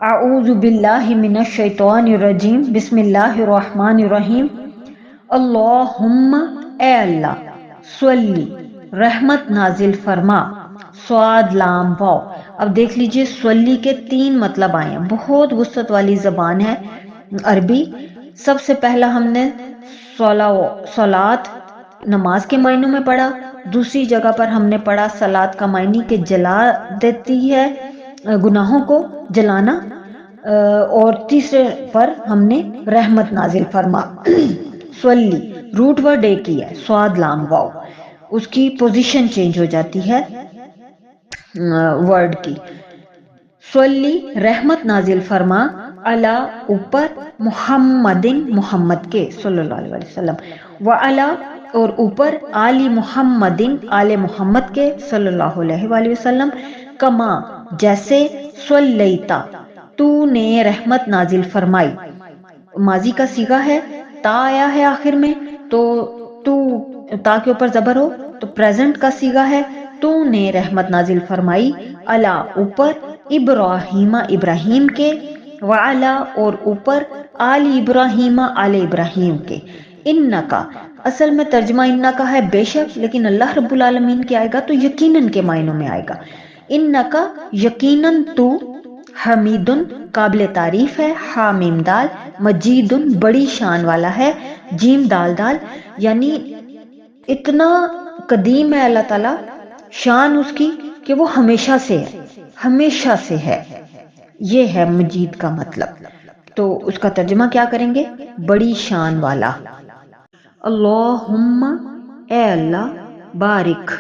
اعوذ باللہ من الشیطان الرجیم، بسم اللہ الرحمن الرحیم۔ اللہم، اے اللہ، صلی، رحمت نازل فرما، صاد لام واو۔ اب دیکھ لیجئے صلی کے 3 مطلب آئے ہیں، بہت وسعت والی زبان ہے عربی۔ سب سے پہلا ہم نے صلات نماز کے معنوں میں پڑھا، دوسری جگہ پر ہم نے پڑھا صلات کا معنی کہ جلا دیتی ہے، گناہوں کو جلانا، اور تیسرے پر ہم نے رحمت نازل فرما۔ صلی روٹ ورڈ ایک ہی ہے، صاد لام واو، اس کی پوزیشن چینج ہو جاتی ہے ورڈ کی۔ صلی رحمت نازل فرما، علی اوپر، محمدن محمد کے صلی اللہ علیہ وسلم، وعلی اور اوپر، آل محمدن آل محمد کے صلی اللہ علیہ وآلہ وسلم، کما جیسے، صلیتا تو نے رحمت نازل فرمائی، ماضی کا صیغہ ہے، تا آیا ہے آخر میں تو تا کے اوپر زبر ہو تو پریزنٹ کا صیغہ ہے، تو نے رحمت نازل فرمائی، علی اوپر، ابراہیم ابراہیم کے، وعلا اور اوپر، آل ابراہیم آل ابراہیم کے۔ انکا اصل میں ترجمہ انکا ہے بے شک، لیکن اللہ رب العالمین کے آئے گا تو یقیناً کے معنوں میں آئے گا۔ انکا یقیناً تو، حمیدن قابل تعریف ہے، حامیم دال، مجیدن بڑی شان والا ہے، جیم دال دال، یعنی اتنا قدیم ہے اللہ تعالیٰ، شان اس کی کہ وہ ہمیشہ سے ہے، ہمیشہ سے ہے، یہ ہے مجید کا مطلب۔ تو اس کا ترجمہ کیا کریں گے؟ بڑی شان والا۔ اللہم، اے اللہ، بارک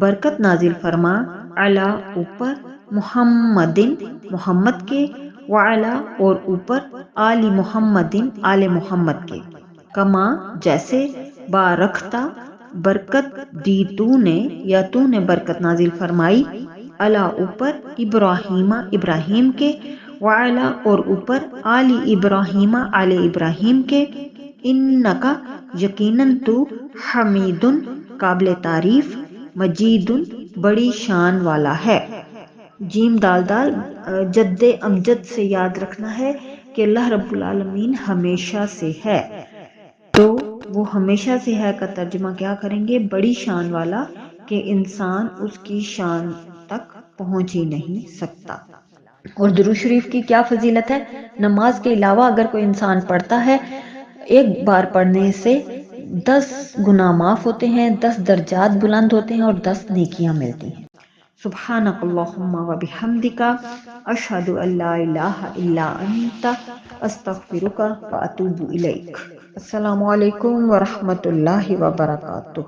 برکت نازل فرما، علی اوپر، محمدن محمد کے، وعلا اور اوپر، آل محمدن آل محمد کے، کما جیسے، بارکتا برکت دی تو نے یا تو نے برکت نازل فرمائی، علی اوپر، ابراہیم ابراہیم کے، وعلا اور اوپر، آل ابراہیم آل ابراہیم کے، انکا یقیناً تو، حمیدن قابل تعریف، مجیدن بڑی شان والا ہے۔ جیم دال دال جد امجد سے یاد رکھنا ہے کہ اللہ رب العالمین ہمیشہ سے ہے، تو وہ ہمیشہ سے ہے کا ترجمہ کیا کریں گے؟ بڑی شان والا، کہ انسان اس کی شان تک پہنچ ہی نہیں سکتا۔ اور درود شریف کی کیا فضیلت ہے؟ نماز کے علاوہ اگر کوئی انسان پڑھتا ہے، ایک بار پڑھنے سے 10 گناہ معاف ہوتے ہیں، 10 درجات بلند ہوتے ہیں اور 10 نیکیاں ملتی ہیں۔ سبحانک اللہم و بحمدک، اشہد ان لا الہ الا انت، استغفرک و اتوب الیک۔ السلام علیکم ورحمۃ اللہ وبرکاتہ۔